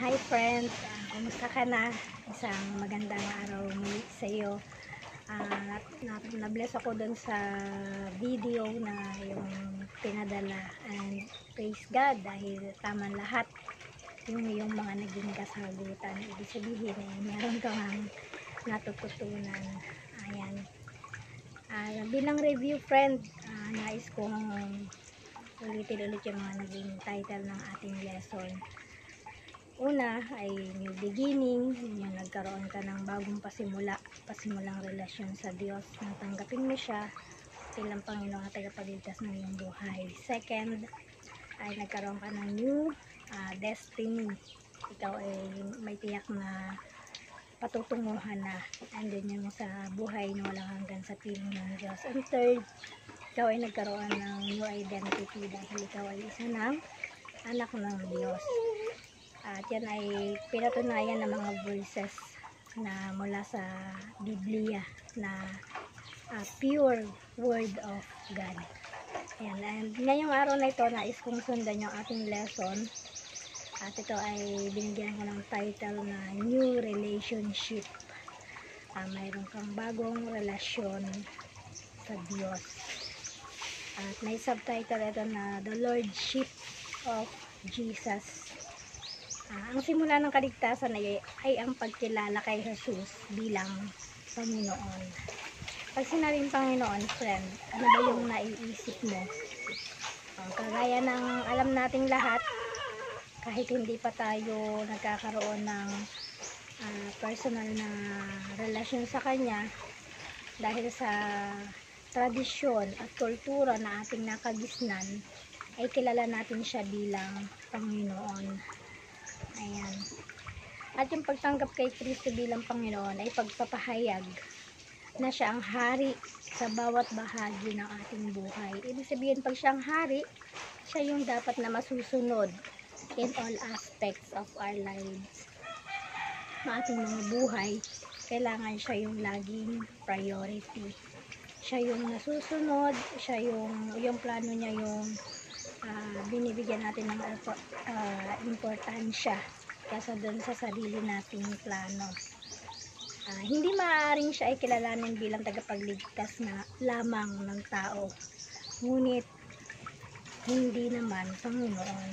Hi friends, kumusta ka na? Isang magandang araw muli sa iyo. Na-bless ako dun sa video na yung pinadala, and praise God dahil tama lahat yung mga naging kasagutan. Ibig sabihin meron kang natututunan. Ayan. Bilang review friend, nais kong ulitin ulit yung mga naging title ng ating lesson. Una ay new beginning, yung nagkaroon ka ng bagong pasimulang relasyon sa Diyos, nang tanggapin mo siya bilang Panginoon at tagapagligtas ng iyong buhay. Second ay nagkaroon ka ng new destiny. Ikaw ay may tiyak na patutunguhan na, and then yun sa buhay na walang hanggan sa piling ng Diyos. And third, ikaw ay nagkaroon ng new identity dahil ikaw ay isa ng anak ng Diyos. At yan ay pinatunayan ng mga verses na mula sa Biblia na pure word of God. Ayan. And ngayong araw na ito, nais kong sundan yung ating lesson. At ito ay binigyan ko ng title na New Relationship. Mayroon kang bagong relasyon sa Diyos. At may subtitle ito na The Lordship of Jesus. Ang simula ng kaligtasan ay ang pagkilala kay Jesus bilang Panginoon. Pag sinabing Panginoon, friend, ano ba yung naiisip mo? Kagaya ng alam nating lahat, kahit hindi pa tayo nagkakaroon ng personal na relasyon sa Kanya, dahil sa tradisyon at kultura na ating nakagisnan, ay kilala natin siya bilang Panginoon. Ayan. At yung pagtanggap kay Kristo bilang Panginoon ay pagpapahayag na siya ang hari sa bawat bahagi ng ating buhay. Ibig sabihin, pag siya ang hari, siya yung dapat na masusunod in all aspects of our lives. Sa ating mga buhay, kailangan siya yung laging priority. Siya yung nasusunod, siya yung plano niya yung binibigyan natin ng importansya kaysa doon sa sarili nating plano. Hindi maaaring siya ay kilalanin bilang tagapagligtas na lamang ng tao, ngunit hindi naman Panginoon.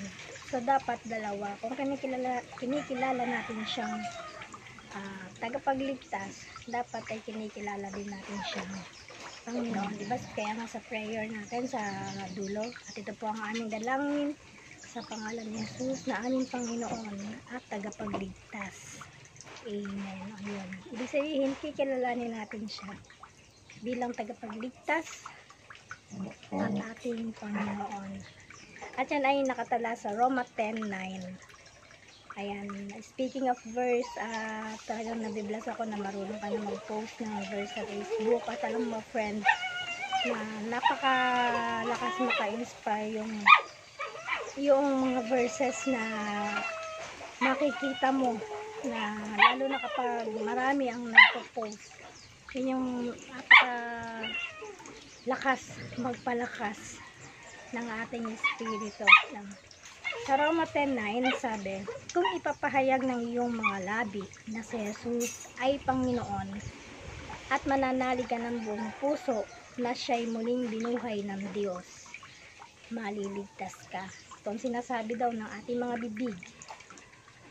So dapat dalawa, kung kinikilala natin siyang tagapagligtas, dapat ay kinikilala din natin siyang Panginoon. Diba? Kaya nga sa prayer natin sa dulo, at ito po ang aming dalangin sa pangalan ni Jesus na aming Panginoon at tagapagligtas. Amen. Ayun. Ibig sabihin, kikilalanin natin siya bilang tagapagligtas at ating Panginoon. At yan ay nakatala sa Roma 10:9. Ayan, speaking of verse, talagang nabiblas ako na marunong ka na mag-post ng verse sa Facebook. At alam mo friend, na napakalakas maka-inspire yung mga verses na makikita mo, na lalo na kapag marami ang nagpo-post. Yun yung napakalakas, magpalakas ng ating espiritu. Sa Roma 10:9 sabi, kung ipapahayag ng iyong mga labi na si Jesus ay Panginoon at mananalig ka ng buong puso na siya'y muling binuhay ng Diyos, maliligtas ka. Ito ang sinasabi daw ng ating mga bibig,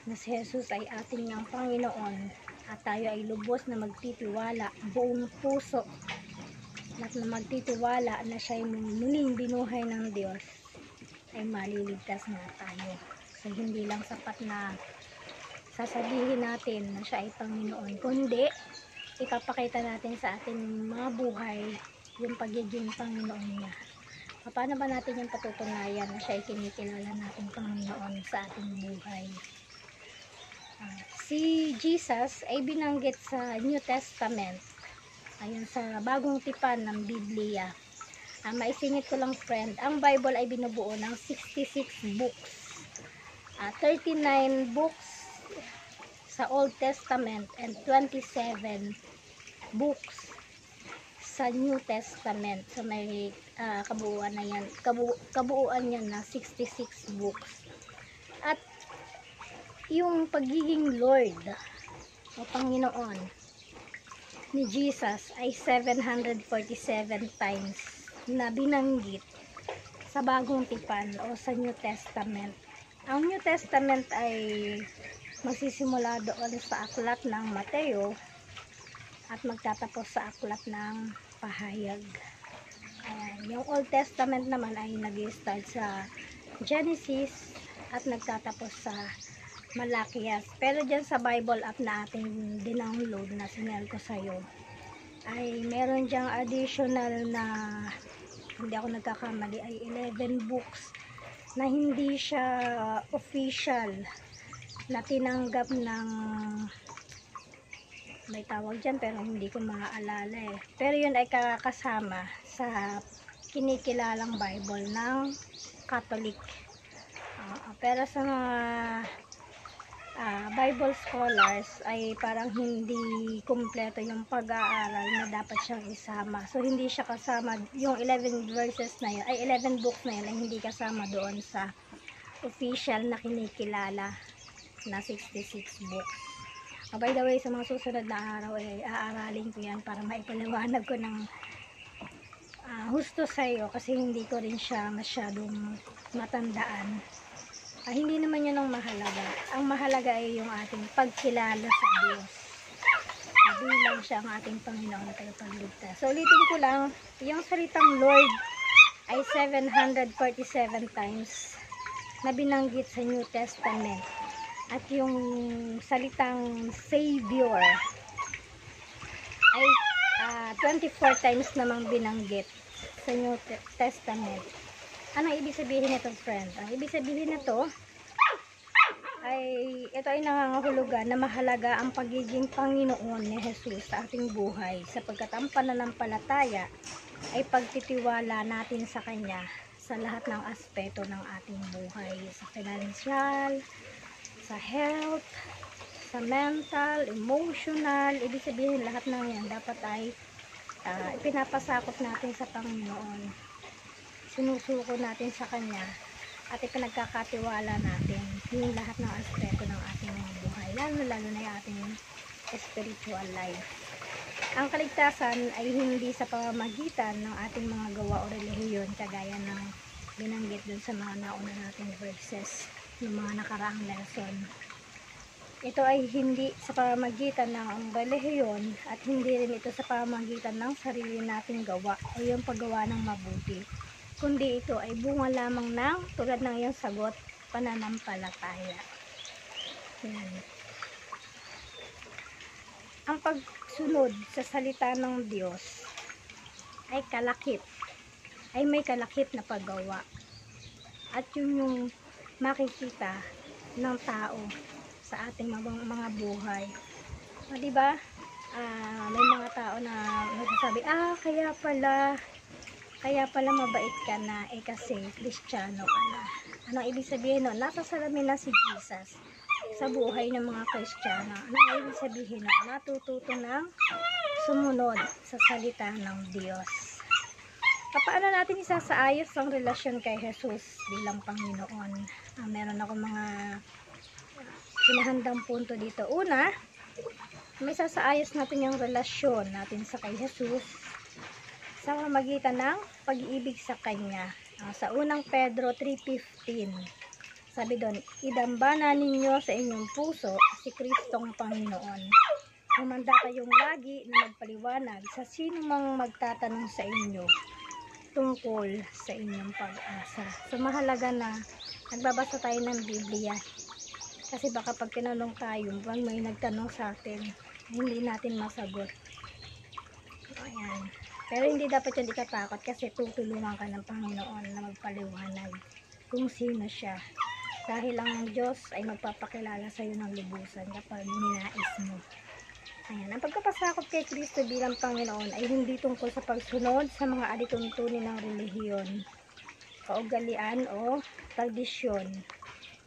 na si Jesus ay ating ang Panginoon at tayo ay lubos na magtitiwala buong puso at na magtitiwala na siya'y muling binuhay ng Diyos, ay maliligtas na tayo. So hindi lang sapat na sasabihin natin na siya ay Panginoon, kundi ipapakita natin sa ating mga buhay yung pagiging Panginoon niya. Paano ba natin yung patutunayan na siya ay kinikilala natin Panginoon sa ating buhay? Si Jesus ay binanggit sa New Testament, ayon sa bagong tipan ng Biblia. Maisingit ko lang friend, ang Bible ay binubuo ng 66 books, 39 books sa Old Testament and 27 books sa New Testament. So may kabuuan na yan, kabuuan yan na 66 books. At yung pagiging Lord o Panginoon ni Jesus ay 747 times na binanggit sa Bagong Tipan o sa New Testament. Ang New Testament ay magsisimula doon sa aklat ng Mateo at magtatapos sa aklat ng Pahayag. Yung Old Testament naman ay nag-start sa Genesis at nagtatapos sa Malakias. Pero dyan sa Bible app na ating dinownload na sinel ko sa'yo, ay meron dyang additional na, hindi ako nagkakamali, ay 11 books na hindi siya official na tinanggap ng, may tawag dyan pero hindi ko maaalala eh. Pero yun ay kasama sa kinikilalang Bible ng Catholic. Pero sa mga Bible scholars ay parang hindi kumpleto yung pag-aaral na dapat siyang isama. So hindi siya kasama, yung 11 verses na yun, ay 11 books na yun ay hindi kasama doon sa official na kinikilala na 66 books. By the way, sa mga susunod na araw ay aaralin ko yan para maipaliwanag ko ng husto sa iyo kasi hindi ko rin siya masyadong matandaan. Hindi naman yun ang mahalaga. Ang mahalaga ay yung ating pagkilala sa Diyos. Bilang siya ang ating Panginoon at tagapagligtas. So ulitin ko lang, yung salitang Lord ay 747 times na binanggit sa New Testament. At yung salitang Savior ay 24 times namang binanggit sa New Testament. Anong ibig sabihin nito, friend? Ang ibig sabihin nito ay ito ay nangangahulugan na mahalaga ang pagiging Panginoon ni Jesus sa ating buhay sapagkat ang pananampalataya ay pagtitiwala natin sa Kanya sa lahat ng aspeto ng ating buhay, sa financial, sa health, sa mental, emotional. Ibig sabihin lahat ng yan dapat ay ipinapasakop natin sa Panginoon. Sinusuko natin sa Kanya at ipinagkakatiwala natin yung lahat ng aspeto ng ating mga buhay, lalo na yung ating spiritual life. Ang kaligtasan ay hindi sa pamamagitan ng ating mga gawa o relihiyon kagaya ng binanggit dun sa mga nauna nating verses ng mga nakaraang lesson. Ito ay hindi sa pamamagitan ng relihiyon at hindi rin ito sa pamamagitan ng sarili nating gawa o yung paggawa ng mabuti, kundi ito ay bunga lamang ng, tulad ng iyong sagot, pananampalataya. Yan. Ang pagsunod sa salita ng Diyos ay kalakip, ay may kalakip na paggawa. At yun yung makikita ng tao sa ating mga buhay. Diba? May mga tao na magsasabi, kaya pala mabait ka na kasi Kristiyano ka na. Anong ibig sabihin nun? Napasalamin na si Jesus sa buhay ng mga Kristiyano. Anong ibig sabihin nun? Natututo ng sumunod sa salita ng Diyos. Paano natin isasaayos ang relasyon kay Jesus bilang Panginoon? Meron ako mga pinahandang punto dito. Una, may sasaayos natin yung relasyon natin sa kay Jesus sa pamamagitan ng pag-ibig sa Kanya. Sa unang Pedro 3:15, sabi doon, idambana ninyo sa inyong puso si Kristong Panginoon. Humanda kayong lagi na magpaliwanag sa sino mang magtatanong sa inyo tungkol sa inyong pag-asa. So mahalaga na nagbabasa tayo ng Biblia. Kasi baka pag tinanong tayo, may nagtanong sa atin, hindi natin masagot. Ayan. Pero hindi dapat yan ikatakot kasi tutulungan ka ng Panginoon na magpaliwanag kung sino siya. Dahil ang Diyos ay magpapakilala sa iyo ng lubusan kapag ninais mo. Ayan. Ang pagkapasakop kay Kristo bilang Panginoon ay hindi tungkol sa pagsunod sa mga alituntunin ng relihiyon, kaugalian o tradisyon,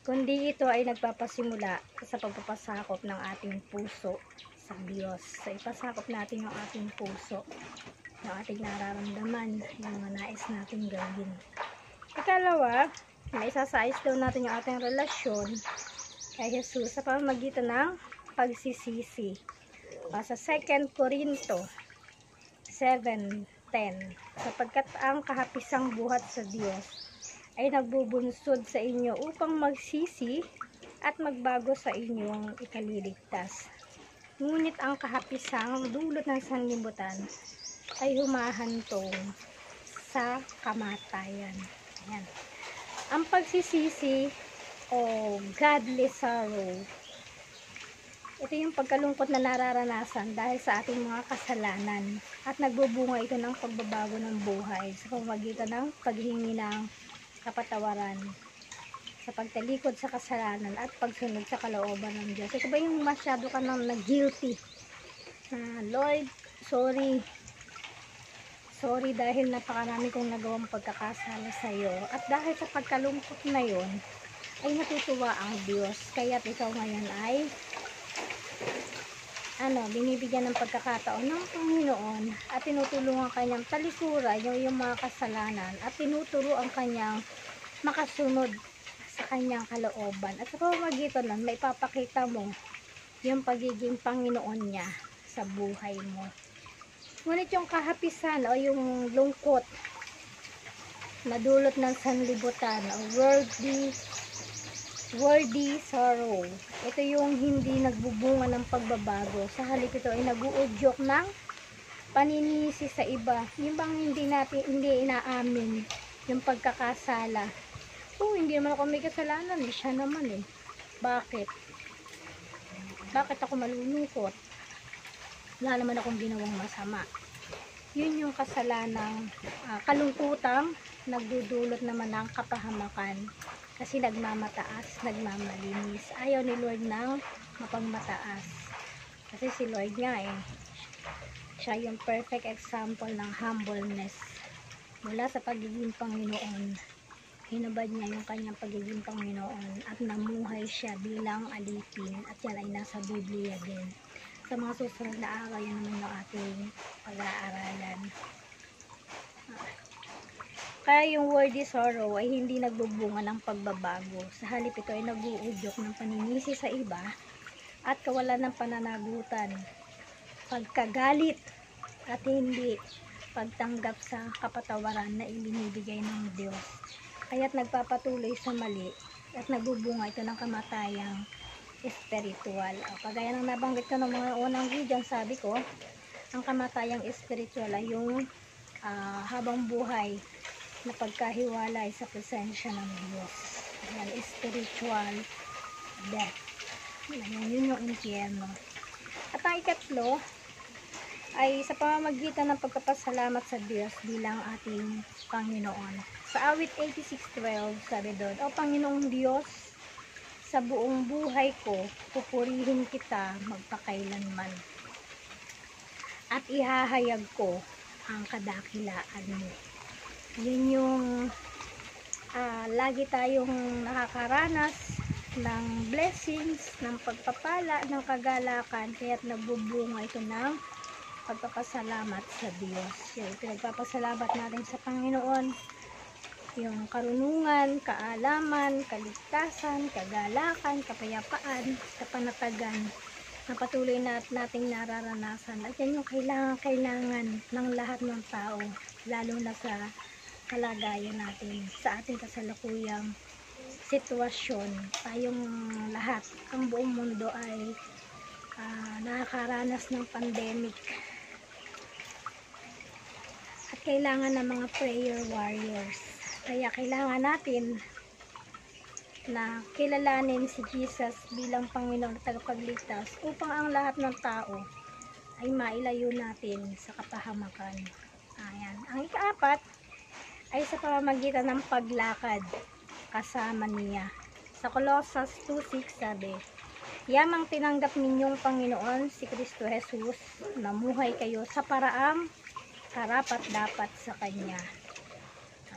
kundi ito ay nagpapasimula sa pagpapasakop ng ating puso sa Diyos. So ipasakop natin yung ating puso, yung ating nararamdaman, yung mga nais natin gawin. Ikalawa, na isasayos daw natin yung ating relasyon kay Jesus sa pamamagitan ng pagsisisi. Sa 2 Corinto 7:10, sapagkat ang kahapisang buhat sa Diyos ay nagbubunsod sa inyo upang magsisi at magbago sa inyong ikaliligtas. Ngunit ang kahapisang dulot ng sanlibutan ay humahantong sa kamatayan. Ayan. Ang pagsisisi o godly sorrow, ito yung pagkalungkot na nararanasan dahil sa ating mga kasalanan at nagbubunga ito ng pagbabago ng buhay sa pamamagitan ng paghingi ng kapatawaran sa pagtalikod sa kasalanan at pagsunod sa kalooban ng Diyos. Ito ba yung masyado ka nang nag-guilty? Lord, sorry dahil napakarami kong nagawang pagkakasala sa iyo. At dahil sa pagkalungkot na yon, ay natutuwa ang Diyos. Kaya't ikaw ngayon ay binibigyan ng pagkakataon ng Panginoon at tinutulungan kanyang talikura yung mga kasalanan at tinuturo ang kanyang makasunod sa kanyang kalooban. At sa pamamagitan nun, may papakita mo yung pagiging Panginoon niya sa buhay mo. Ngunit yung kahapisan o yung lungkot na dulot ng sanlibutan o worldly sorrow, ito yung hindi nagbubunga ng pagbabago. Sa halip ito ay nag-uudyok ng paninisi sa iba. Yung bang hindi inaamin yung pagkakasala. Hindi naman ako may kasalanan, siya naman Bakit ako malulungkot? Wala naman akong ginawang masama. Yun yung kasalanang kalungkutang nagdudulot naman ng kapahamakan kasi nagmamataas, nagmamalinis. Ayaw ni Lord ng mapagmataas kasi si Lord nga siya yung perfect example ng humbleness. Mula sa pagiging Panginoon, hinubad niya yung kanyang pagiging Panginoon at namuhay siya bilang alipin, at yan ay nasa Biblia din. Sa mga susunod na araw, yan naman yung ating pag-aaralan. Kaya yung worldly sorrow ay hindi nagbubunga ng pagbabago. Sa halip ito ay nag-uudyok ng paninisi sa iba at kawalan ng pananagutan, pagkagalit at hindi pagtanggap sa kapatawaran na ibinibigay ng Diyos. Kaya't nagpapatuloy sa mali at nagbubunga ito ng kamatayang espiritual. Kagaya ng nabanggit ko ng mga unang video, sabi ko, ang kamatayang espiritual ay yung habang buhay na pagkahiwalay sa presensya ng Diyos. Ayan, spiritual death. Ayan, yun yung impyerno. At ang ikatlo ay sa pamamagitan ng pagpapasalamat sa Diyos bilang ating Panginoon. Sa awit 86:12, sabi doon, O Panginoong Diyos, sa buong buhay ko, pupurihin kita magpakailanman. At ihahayag ko ang kadakilaan mo. Yun yung lagi tayong nakakaranas ng blessings, ng pagpapala, ng kagalakan, kaya't nagbubunga ito ng pagpapasalamat sa Diyos. Yung pinagpapasalamat natin sa Panginoon, yung karunungan, kaalaman, kaligtasan, kagalakan, kapayapaan, kapanatagan na patuloy nating nararanasan. At yan yung kailangan ng lahat ng tao, lalo na sa kalagayan natin, sa ating kasalukuyang sitwasyon. Tayong lahat, ang buong mundo ay nakakaranas ng pandemic. At kailangan ng mga prayer warriors. Kaya kailangan natin na kilalanin si Jesus bilang Panginoon at tagapagligtas upang ang lahat ng tao ay mailayo natin sa kapahamakan. Ayan. Ang ikaapat ay sa pamamagitan ng paglakad kasama niya. Sa Colossus 2:6 sabi, Yamang tinanggap ninyong Panginoon si Kristo Jesus, namuhay kayo sa paraang karapat-dapat sa Kanya.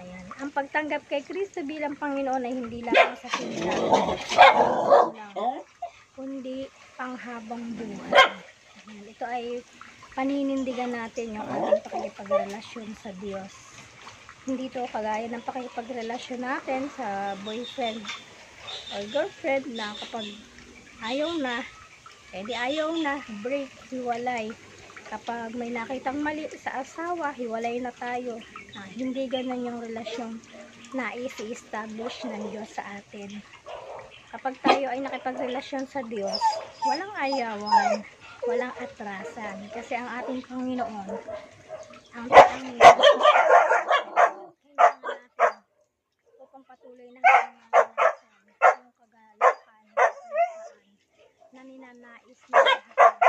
Ayan. Ang pagtanggap kay Kristo bilang Panginoon ay hindi lamang sa sinasabi, kundi panghabang buhay. Ayan. Ito ay paninindigan natin yung ating pakikipagrelasyon sa Diyos. Hindi ito kagaya ng pakikipagrelasyon natin sa boyfriend or girlfriend na kapag ayaw na, di ayaw na, break, hiwalay. Kapag may nakitang mali sa asawa, hiwalay na tayo. Hindi ganun yung relasyon na i-establish ng Diyos sa atin. Kapag tayo ay nakipagrelasyon sa Diyos, walang ayawan, walang atrasan. Kasi ang ating Panginoon, ang tanging kailangan natin upang patuloy natin maranasan yung kagalakan, na ninanais na lahat ng tao.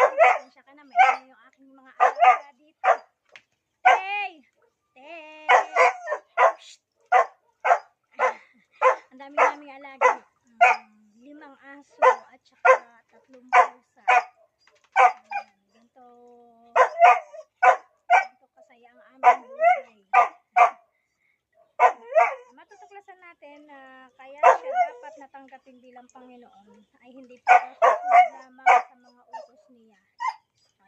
Pasensya ka na, may yung aking mga alaga dito. Hey! Hey! Ang dami naming alaga. 5 aso at saka 3 pusa. Ganito kasaya ang aming buhay. Matutuklasan natin na kaya siya dapat natanggapin bilang Panginoon ay hindi para susunod lamang sa mga utos niya.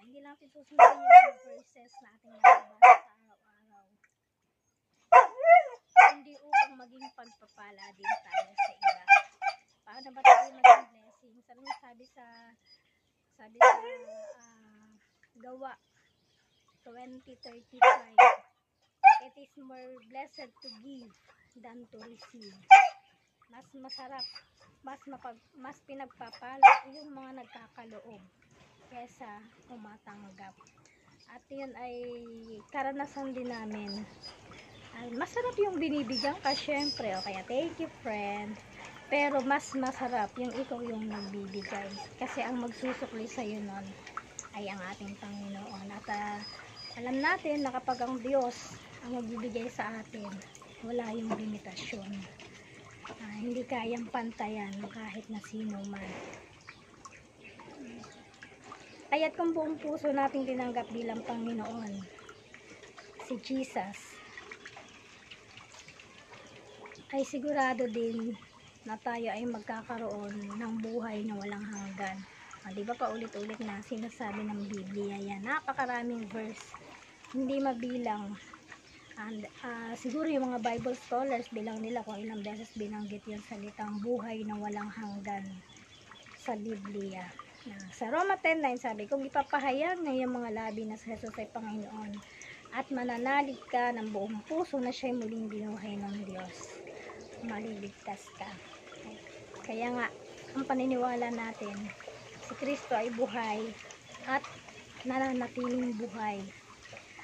Hindi natin susundin yung mga verses na ating nababasa sa araw-araw. Hindi upang maging pagpapala din tayo sa iba. Paano ba tayo maging blessing? Sabi sa Gawa 20:35, it is more blessed to give than to receive. Mas masarap, mas pinagpapala yung mga nagkakaloob kesa tumatanggap. At yun ay karanasan din namin. Masarap yung binibigyan ka, syempre, o kaya thank you friend, pero mas masarap yung ikaw yung nagbibigay, kasi ang magsusukli sa'yo nun ay ang ating Panginoon. At alam natin na kapag ang Diyos ang magbibigay sa atin, wala yung limitasyon. Hindi kayang pantayan kahit na sino man. Kaya't kung buong puso nating tinanggap bilang Panginoon si Jesus, ay sigurado din na tayo ay magkakaroon ng buhay na walang hanggan. Diba pa ulit-ulit na sinasabi ng Biblia yan, napakaraming verse, hindi mabilang. And siguro yung mga Bible scholars bilang nila kung ilang beses binanggit yung salitang buhay na walang hanggan sa Biblia. Sa Roma 10:9 sabi, kung ipapahayag na yung mga labi na sa Jesus ay Panginoon at mananalig ka ng buong puso na siya'y muling binuhay ng Diyos, maliligtas ka. Kaya nga, ang paniniwala natin, si Kristo ay buhay at nananatiling buhay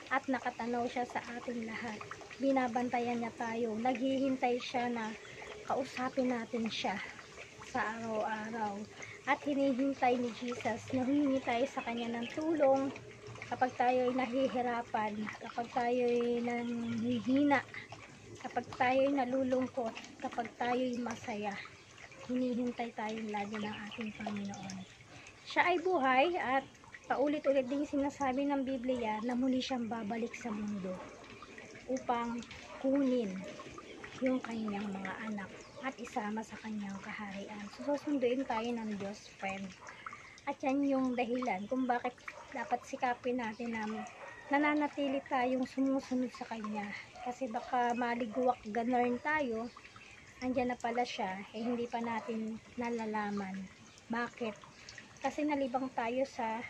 at nakatanaw siya sa ating lahat. Binabantayan niya tayo, naghihintay siya na kausapin natin siya sa araw-araw, at hinihintay ni Jesus na humingi tayo sa kanya ng tulong kapag tayo ay nahihirapan, kapag tayo ay nanghihina, kapag tayo ay nalulungkot, kapag tayo ay masaya. Hinihintay tayo lagi ng ating Panginoon. Siya ay buhay at paulit-ulit din sinasabi ng Biblia na muli siyang babalik sa mundo upang kunin yung kanyang mga anak at isama sa kanyang kaharian. Susunduin tayo ng Diyos, friend. At yan yung dahilan kung bakit dapat sikapin natin na nananatili tayong sumusunod sa Kanya. Kasi baka maliguwak ganarn tayo, andyan na pala siya, hindi pa natin nalalaman. Bakit? Kasi nalibang tayo sa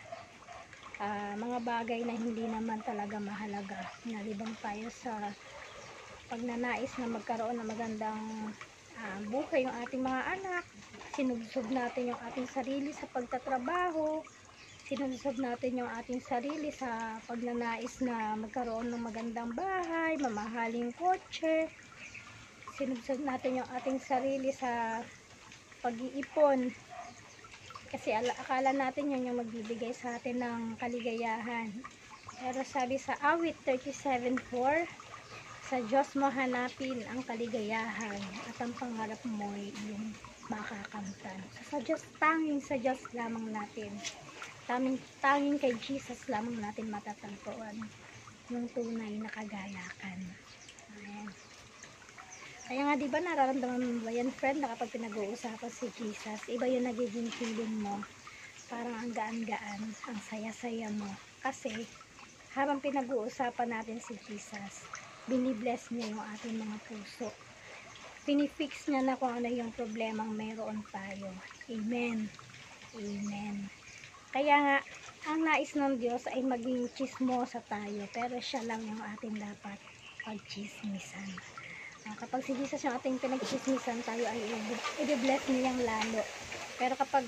mga bagay na hindi naman talaga mahalaga. Nalibang tayo sa pagnanais na magkaroon ng magandang buhay yung ating mga anak. Sinubsob natin yung ating sarili sa pagtatrabaho. Sinubsob natin yung ating sarili sa pagnanais na magkaroon ng magandang bahay, mamahaling kotse. Sinubsob natin yung ating sarili sa pag-iipon. Kasi akala natin yun yung magbibigay sa atin ng kaligayahan. Pero sabi sa Awit 37:4, sa Diyos mo hanapin ang kaligayahan at ang pangarap mo ay iyong makakamtan. Sa Diyos, tanging sa Diyos lamang natin, tanging kay Jesus lamang natin matatagpuan yung tunay na kagalakan. Ayan. Kaya nga diba nararamdaman mo ba yan, friend, na kapag pinag-uusapan si Jesus, iba yung nagiging feeling mo, parang ang gaan-gaan, ang saya-saya mo. Kasi habang pinag-uusapan natin si Jesus, binibless niya yung ating mga puso. pinifix niya na kung ano yung problemang mayroon tayo. Amen. Amen. Kaya nga, ang nais ng Diyos ay maging chismosa tayo, pero siya lang yung ating dapat pagchismisan. Kapag si Jesus yung ating pinagchismisan, tayo ay i-bless niyang lalo. Pero kapag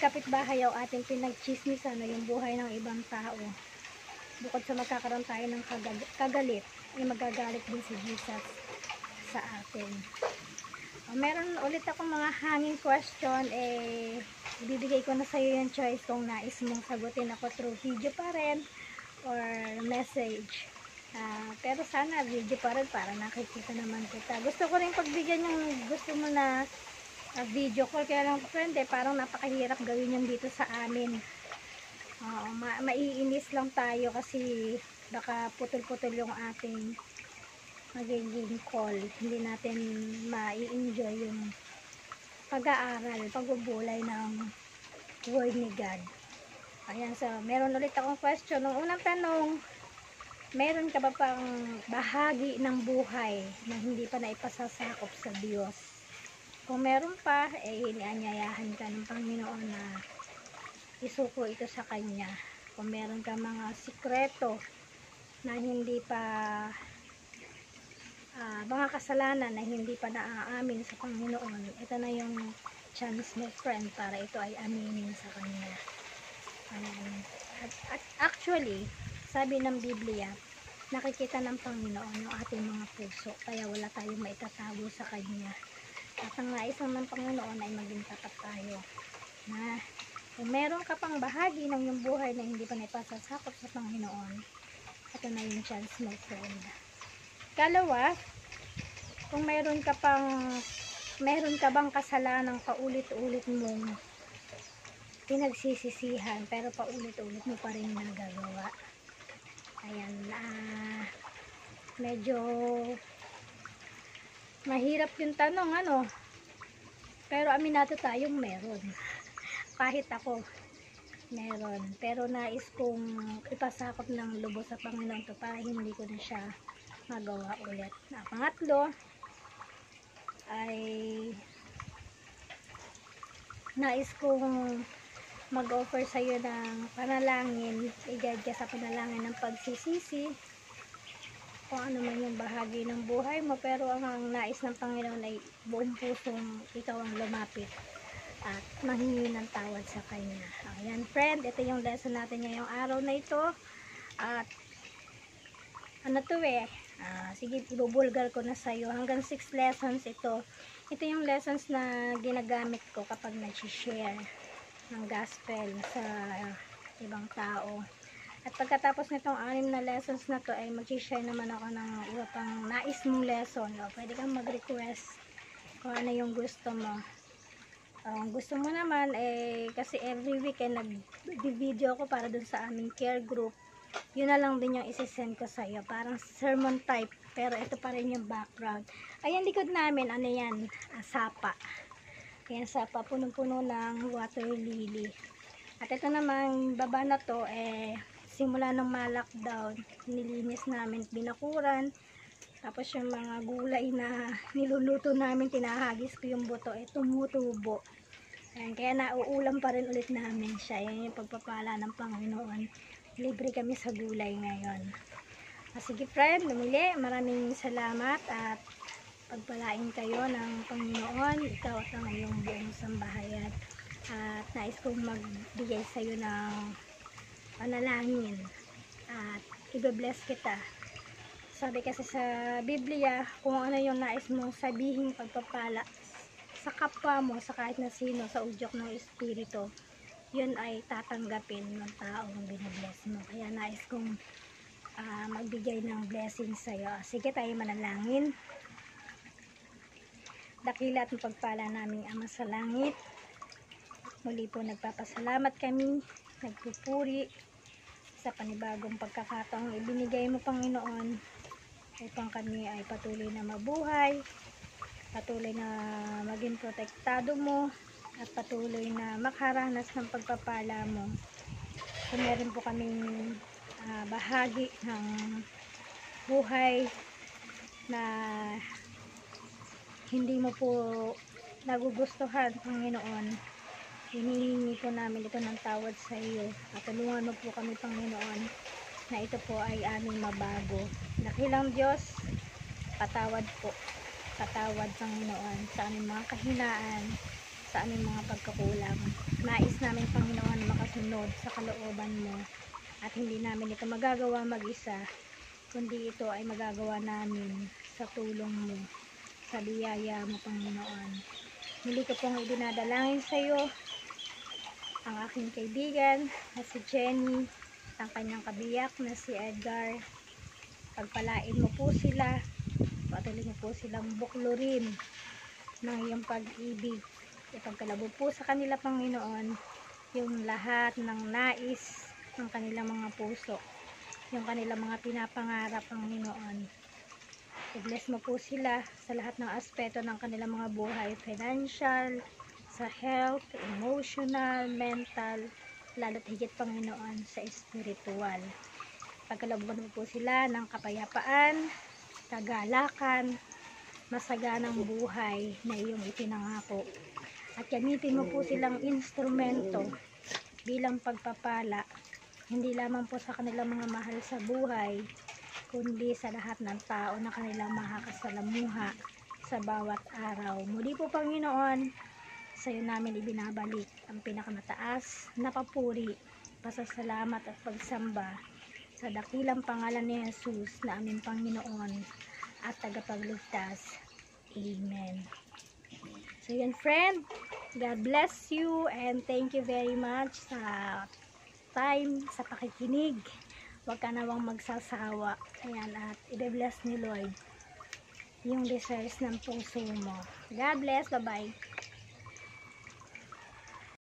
kapitbahay yung ating pinagchismisan o yung buhay ng ibang tao, bukod sa magkakaroon tayo ng kagalit, ay magagalit din si Jesus sa atin. Meron ulit akong mga hanging question, ibibigay ko na sa iyo yung choice kung nais mong sagutin ako through video pa rin or message. Pero sana video pa rin para nakikita naman kita. Gusto ko rin pagbigyan yung gusto mo na video call, kaya lang friend parang napakahirap gawin yung dito sa amin. Maiinis lang tayo kasi baka putol-putol yung ating magiging call. Hindi natin mai-enjoy yung pag-aaral, pagbubulay ng word ni God. Ayan, so meron ulit akong question. Nung unang tanong, meron ka ba pang bahagi ng buhay na hindi pa naipasasakop sa Diyos? Kung meron pa, inianyayahan ka ng Panginoon na isuko ito sa Kanya. Kung meron ka mga sikreto na hindi pa mga kasalanan na hindi pa naaamin sa Panginoon, ito na yung chance mo friend para ito ay aminin sa Kanya. At actually, sabi ng Biblia, nakikita ng Panginoon yung ating mga puso, kaya wala tayong maitatago sa Kanya. At ang nais ng Panginoon ay maging tapat tayo na kung meron ka pang bahagi ng iyong buhay na hindi pa naipasasakop sa Panginoon, ito na yung chance mo friend. Kalawa, kung meron ka bang kasalanang paulit-ulit mong pinagsisisihan pero paulit-ulit mo pa rin nagagawa. Ayan, medyo mahirap yung tanong pero aminado tayong meron. Kahit ako meron, pero nais kong ipasakop ng lubos sa Panginoon to para hindi ko na siya magawa ulit. Pangatlo ay nais kong mag-offer sa iyo ng panalangin, i-guide ka sa panalangin ng pagsisisi kung ano man yung bahagi ng buhay mo, pero ang nais ng Panginoon ay buong pusong ikaw ang lumapit at manghingi ng tawad sa Kanya. Ayan friend, ito yung lesson natin ngayong araw na ito. At sige, ibubulgar ko na sa'yo. Hanggang 6 lessons ito. Ito yung lessons na ginagamit ko kapag nag-share ng gospel sa ibang tao. At pagkatapos nitong 6 na lessons na to, ay mag-share naman ako ng iba pang nais mong lesson. Pwede kang mag-request kung ano yung gusto mo. Gusto mo naman, kasi every weekend nag-video ko para dun sa aming care group. Yun na lang din yung isi-send ko sa iyo, parang sermon type, pero ito pa rin yung background. Ayan, likod namin, ano yan, sapa. Ayan, sapa, punong-puno ng water lily. At ito naman, baba na to, simula nung ma-lockdown, nilinis namin, binakuran. Tapos yung mga gulay na niluluto namin, tinahagis ko yung buto, tumutubo. Ayan, kaya nauulam pa rin ulit namin siya. Ayan yung pagpapala ng Panginoon. Libre kami sa gulay ngayon. Sige friend, muli, maraming salamat at pagpalain kayo ng Panginoon, ikaw at ang iyong buong sambahayan. At nais kong magbigay sa iyo ng panalangin at i-bless kita. Sabi kasi sa Biblia, kung ano yung nais mong sabihin pagpapala sa kapwa mo, sa kahit na sino, sa udyok ng Espiritu, yun ay tatanggapin ng taong binabless mo. Kaya nais kong magbigay ng blessing sa iyo. Sige, tayo manalangin. Dakila at mapagpala naming Ama sa langit, muli po nagpapasalamat kami, nagpupuri sa panibagong pagkakataong ibinigay mo Panginoon upang kami ay patuloy na mabuhay, patuloy na maging protektado mo, at patuloy na makaranas ng pagpapala mo. Kung meron po kaming bahagi ng buhay na hindi mo po nagugustuhan, Panginoon, hinihingi po namin ito ng tawad sa iyo. At tulungan mo po kami, Panginoon, na ito po ay aming mabago. Dakilang Diyos, patawad po. Patawad, Panginoon, sa aming mga kahinaan, sa aming mga pagkakulang. Nais namin, Panginoon, makasunod sa kalooban mo. At hindi namin ito magagawa mag-isa, kundi ito ay magagawa namin sa tulong mo, sa biyaya mo, Panginoon. Muli ko pong idinadalangin sa iyo ang aking kaibigan na si Jenny, ang kanyang kabiyak na si Edgar. Pagpalain mo po sila, patuloy mo po silang buklurin ng iyong pag-ibig. Ipagkalabo po sa kanila, Panginoon, yung lahat ng nais ng kanilang mga puso, yung kanilang mga pinapangarap, Panginoon. I-bless mo po sila sa lahat ng aspeto ng kanilang mga buhay, financial, sa health, emotional, mental, lalo't higit, Panginoon, sa spiritual. Pagkalabuan mo po sila ng kapayapaan, kagalakan, masaganang buhay na iyong ipinangako. At gamitin mo po silang instrumento bilang pagpapala, hindi lamang po sa kanilang mga mahal sa buhay, kundi sa lahat ng tao na kanilang makakasalamuha sa bawat araw. Muli po, Panginoon, sa iyo namin ibinabalik ang pinakamataas na papuri, pasasalamat at pagsamba sa dakilang pangalan ni Jesus na aming Panginoon at tagapagligtas. Amen. So yun, friend, God bless you and thank you very much sa time, sa pakikinig. Huwag ka nawang magsasawa. Ayan, at i-bless ni Lord yung desires ng puso mo. God bless. Bye-bye.